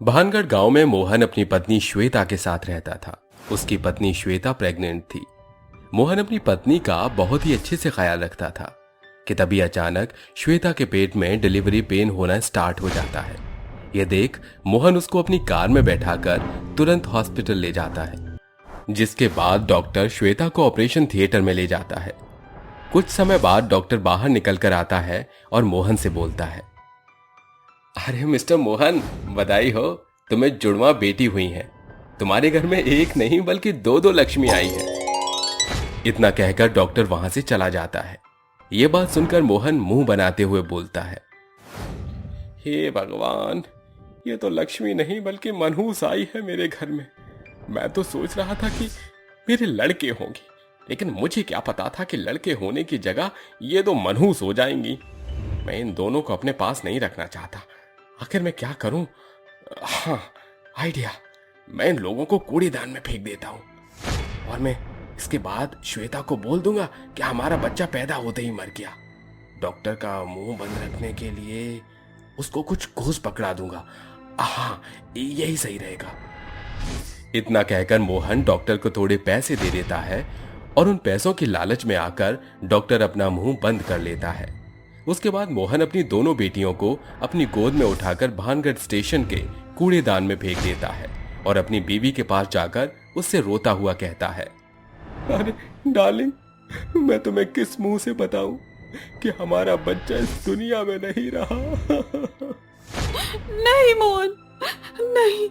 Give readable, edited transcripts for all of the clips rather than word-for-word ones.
भानगढ़ गांव में मोहन अपनी पत्नी श्वेता के साथ रहता था। उसकी पत्नी श्वेता प्रेग्नेंट थी। मोहन अपनी पत्नी का बहुत ही अच्छे से ख्याल रखता था कि तभी अचानक श्वेता के पेट में डिलीवरी पेन होना स्टार्ट हो जाता है। यह देख मोहन उसको अपनी कार में बैठाकर तुरंत हॉस्पिटल ले जाता है, जिसके बाद डॉक्टर श्वेता को ऑपरेशन थिएटर में ले जाता है। कुछ समय बाद डॉक्टर बाहर निकल कर आता है और मोहन से बोलता है, अरे मिस्टर मोहन, बधाई हो, तुम्हें जुड़वा बेटी हुई है। तुम्हारे घर में एक नहीं बल्कि दो लक्ष्मी आई है। इतना कहकर डॉक्टर वहां से चला जाता है। यह बात सुनकर मोहन मुंह बनाते हुए बोलता है, हे भगवान, ये तो लक्ष्मी नहीं बल्कि मनहूस आई है मेरे घर में। मैं तो सोच रहा था कि मेरे लड़के होंगे, लेकिन मुझे क्या पता था कि लड़के होने की जगह ये दो मनहूस हो जाएंगी। मैं इन दोनों को अपने पास नहीं रखना चाहता। आखिर मैं क्या करूं? हाँ, आइडिया, मैं इन लोगों को कूड़ेदान में फेंक देता हूं और मैं इसके बाद श्वेता को बोल दूंगा कि हमारा बच्चा पैदा होते ही मर गया। डॉक्टर का मुंह बंद रखने के लिए उसको कुछ घूस पकड़ा दूंगा। हाँ, यही सही रहेगा। इतना कहकर मोहन डॉक्टर को थोड़े पैसे दे देता है और उन पैसों की लालच में आकर डॉक्टर अपना मुंह बंद कर लेता है। उसके बाद मोहन अपनी दोनों बेटियों को अपनी गोद में उठाकर भानगढ़ स्टेशन के कूड़ेदान में फेंक देता है और अपनी बीवी के पास जाकर उससे रोता हुआ कहता है, अरे डार्लिंग, मैं तुम्हें किस मुंह से बताऊं कि हमारा बच्चा इस दुनिया में नहीं रहा। नहीं मोहन, नहीं,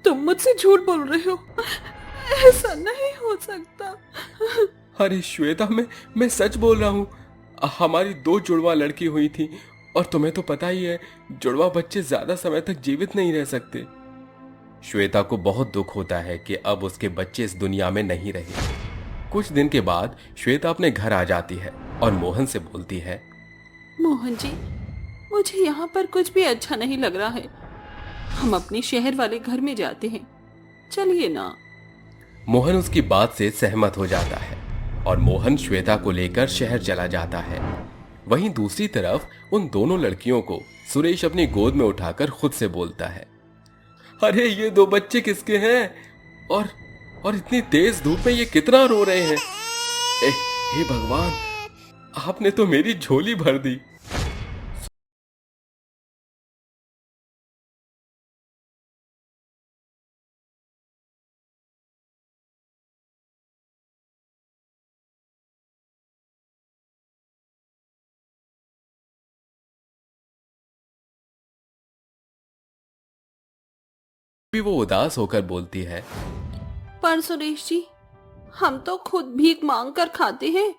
तुम मुझसे झूठ बोल रहे हो। ऐसा नहीं हो सकता। अरे श्वेता, मैं सच बोल रहा हूँ। हमारी दो जुड़वा लड़की हुई थी और तुम्हें तो पता ही है, जुड़वा बच्चे ज्यादा समय तक जीवित नहीं रह सकते। श्वेता को बहुत दुख होता है कि अब उसके बच्चे इस दुनिया में नहीं रहे। कुछ दिन के बाद श्वेता अपने घर आ जाती है और मोहन से बोलती है, मोहन जी, मुझे यहाँ पर कुछ भी अच्छा नहीं लग रहा है। हम अपने शहर वाले घर में जाते हैं, चलिए ना। मोहन उसकी बात से सहमत हो जाता है और मोहन श्वेता को लेकर शहर चला जाता है। वहीं दूसरी तरफ उन दोनों लड़कियों को सुरेश अपनी गोद में उठाकर खुद से बोलता है, अरे ये दो बच्चे किसके हैं और इतनी तेज धूप में ये कितना रो रहे हैं। हे भगवान, आपने तो मेरी झोली भर दी। भी वो उदास होकर बोलती है, पर सुरेश जी, हम तो खुद भीख मांग कर खाते हैं।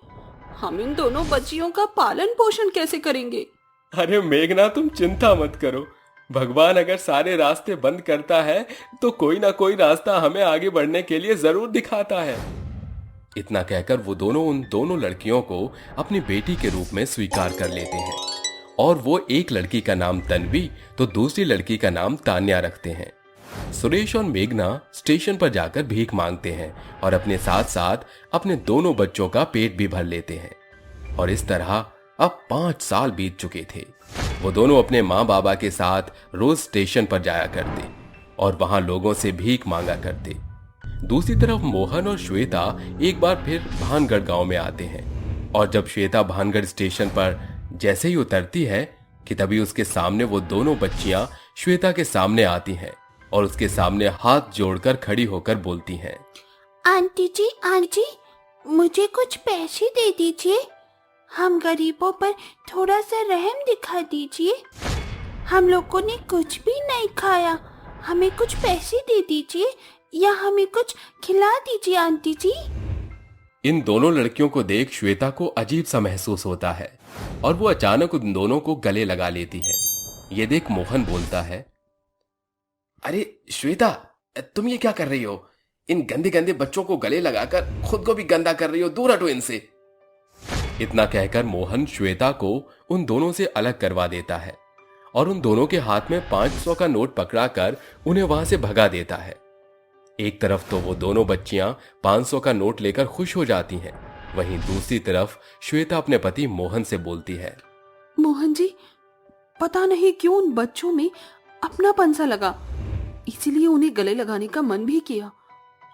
हम इन दोनों बच्चियों का पालन पोषण कैसे करेंगे? अरे मेघना, तुम चिंता मत करो। भगवान अगर सारे रास्ते बंद करता है तो कोई ना कोई रास्ता हमें आगे बढ़ने के लिए जरूर दिखाता है। इतना कहकर वो दोनों उन दोनों लड़कियों को अपनी बेटी के रूप में स्वीकार कर लेते हैं और वो एक लड़की का नाम तन्वी तो दूसरी लड़की का नाम तान्या रखते हैं। सुरेश और मेघना स्टेशन पर जाकर भीख मांगते हैं और अपने साथ साथ अपने दोनों बच्चों का पेट भी भर लेते हैं। और इस तरह अब 5 साल बीत चुके थे। वो दोनों अपने माँ बाबा के साथ रोज स्टेशन पर जाया करते और वहां लोगों से भीख मांगा करते। दूसरी तरफ मोहन और श्वेता एक बार फिर भानगढ़ गांव में आते हैं और जब श्वेता भानगढ़ स्टेशन पर जैसे ही उतरती है कि तभी उसके सामने वो दोनों बच्चियां श्वेता के सामने आती हैं और उसके सामने हाथ जोड़कर खड़ी होकर बोलती हैं, आंटी जी, मुझे कुछ पैसे दे दीजिए। हम गरीबों पर थोड़ा सा रहम दिखा दीजिए। हम लोगों ने कुछ भी नहीं खाया, हमें कुछ पैसे दे दीजिए या हमें कुछ खिला दीजिए आंटी जी। इन दोनों लड़कियों को देख श्वेता को अजीब सा महसूस होता है और वो अचानक उन दोनों को गले लगा लेती है। ये देख मोहन बोलता है, अरे श्वेता, तुम ये क्या कर रही हो? इन गंदे गंदे बच्चों को गले लगाकर खुद को भी गंदा कर रही हो, दूर हटो इनसे। इतना कहकर मोहन श्वेता को उन दोनों से अलग करवा देता है और उन दोनों के हाथ में 500 का नोट पकड़ाकर उन्हें वहां से भगा देता है। एक तरफ तो वो दोनों बच्चियां 500 का नोट लेकर खुश हो जाती हैं, वहीं दूसरी तरफ श्वेता अपने पति मोहन से बोलती है, मोहन जी, पता नहीं क्यों उन बच्चों में अपनापन सा लगा। इसीलिए उन्हें गले लगाने का मन भी किया।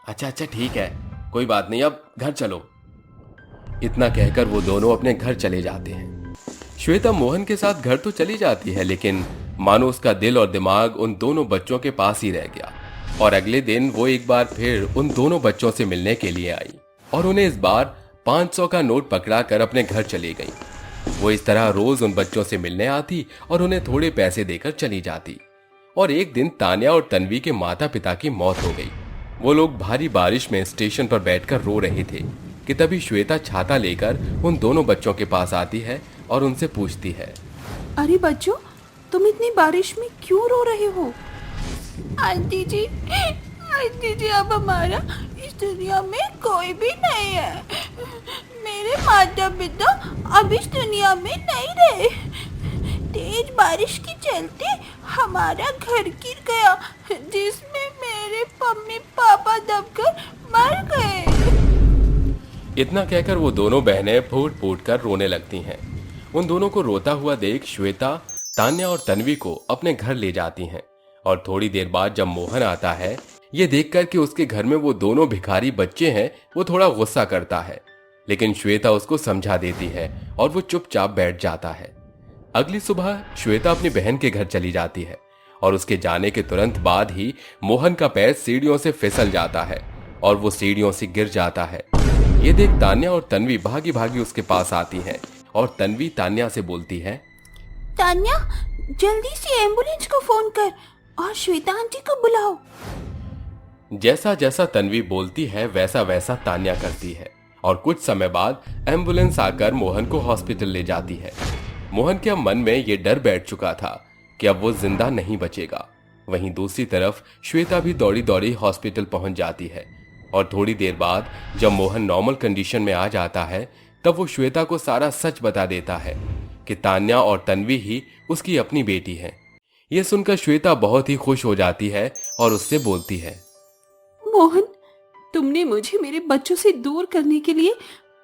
अच्छा अच्छा ठीक है, कोई बात नहीं, अब घर चलो। इतना कहकर वो दोनों अपने घर चले जाते हैं। श्वेता मोहन के साथ घर तो चली जाती है, लेकिन मानो उसका दिल और दिमाग उन दोनों बच्चों के पास ही रह गया। और अगले दिन वो एक बार फिर उन दोनों बच्चों से मिलने के लिए आई और उन्हें इस बार 500 का नोट पकड़ा कर अपने घर चली गई। वो इस तरह रोज उन बच्चों से मिलने आती और उन्हें थोड़े पैसे देकर चली जाती। और एक दिन तान्या और तन्वी के माता पिता की मौत हो गई। वो लोग भारी बारिश में स्टेशन पर बैठकर रो रहे थे कि तभी श्वेता छाता लेकर उन दोनों बच्चों के पास आती है और उनसे पूछती है, अरे बच्चों, तुम इतनी बारिश में क्यों रो रहे हो? आंटी जी, अब हमारा इस दुनिया में कोई भी नहीं है। मेरे माता पिता अब इस दुनिया में नहीं रहे। तेज बारिश के चलते हमारा घर गिर गया, जिसमें मेरे मम्मी पापा दबकर मर गए। इतना कहकर वो दोनों बहनें फूट फूट कर रोने लगती हैं। उन दोनों को रोता हुआ देख श्वेता तान्या और तन्वी को अपने घर ले जाती हैं। और थोड़ी देर बाद जब मोहन आता है, ये देखकर कि उसके घर में वो दोनों भिखारी बच्चे हैं, वो थोड़ा गुस्सा करता है, लेकिन श्वेता उसको समझा देती है और वो चुपचाप बैठ जाता है। अगली सुबह श्वेता अपनी बहन के घर चली जाती है और उसके जाने के तुरंत बाद ही मोहन का पैर सीढ़ियों से फिसल जाता है और वो सीढ़ियों से गिर जाता है। ये देख तान्या और तन्वी भागी भागी उसके पास आती हैं और तन्वी तान्या से बोलती है, तान्या, जल्दी से एम्बुलेंस को फोन कर और श्वेता आंटी को बुलाओ। जैसा जैसा तन्वी बोलती है वैसा वैसा तान्या करती है और कुछ समय बाद एम्बुलेंस आकर मोहन को हॉस्पिटल ले जाती है। मोहन के मन में ये डर बैठ चुका था कि अब वो जिंदा नहीं बचेगा। वहीं दूसरी तरफ श्वेता भी दौड़ी दौड़ी हॉस्पिटल पहुंच जाती है और थोड़ी देर बाद जब मोहन नॉर्मल कंडीशन में आ जाता है, तब वो श्वेता को सारा सच बता देता है कि तान्या और तन्वी ही उसकी अपनी बेटी है। ये सुनकर श्वेता बहुत ही खुश हो जाती है और उससे बोलती है, मोहन, तुमने मुझे मेरे बच्चों से दूर करने के लिए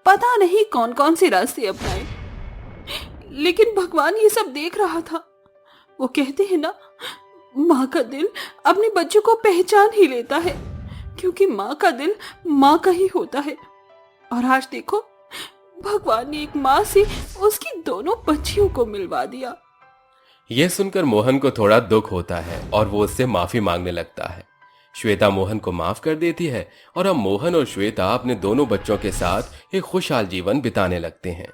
पता नहीं कौन कौन से रास्ते अपनाए, लेकिन भगवान ये सब देख रहा था। वो कहते हैं ना, माँ का दिल अपने बच्चों को पहचान ही लेता है, क्योंकि माँ का दिल माँ का ही होता है। और आज देखो, भगवान ने एक माँ से उसकी दोनों बच्चियों को मिलवा दिया। यह सुनकर मोहन को थोड़ा दुख होता है और वो उससे माफी मांगने लगता है। श्वेता मोहन को माफ कर देती है और अब मोहन और श्वेता अपने दोनों बच्चों के साथ एक खुशहाल जीवन बिताने लगते हैं।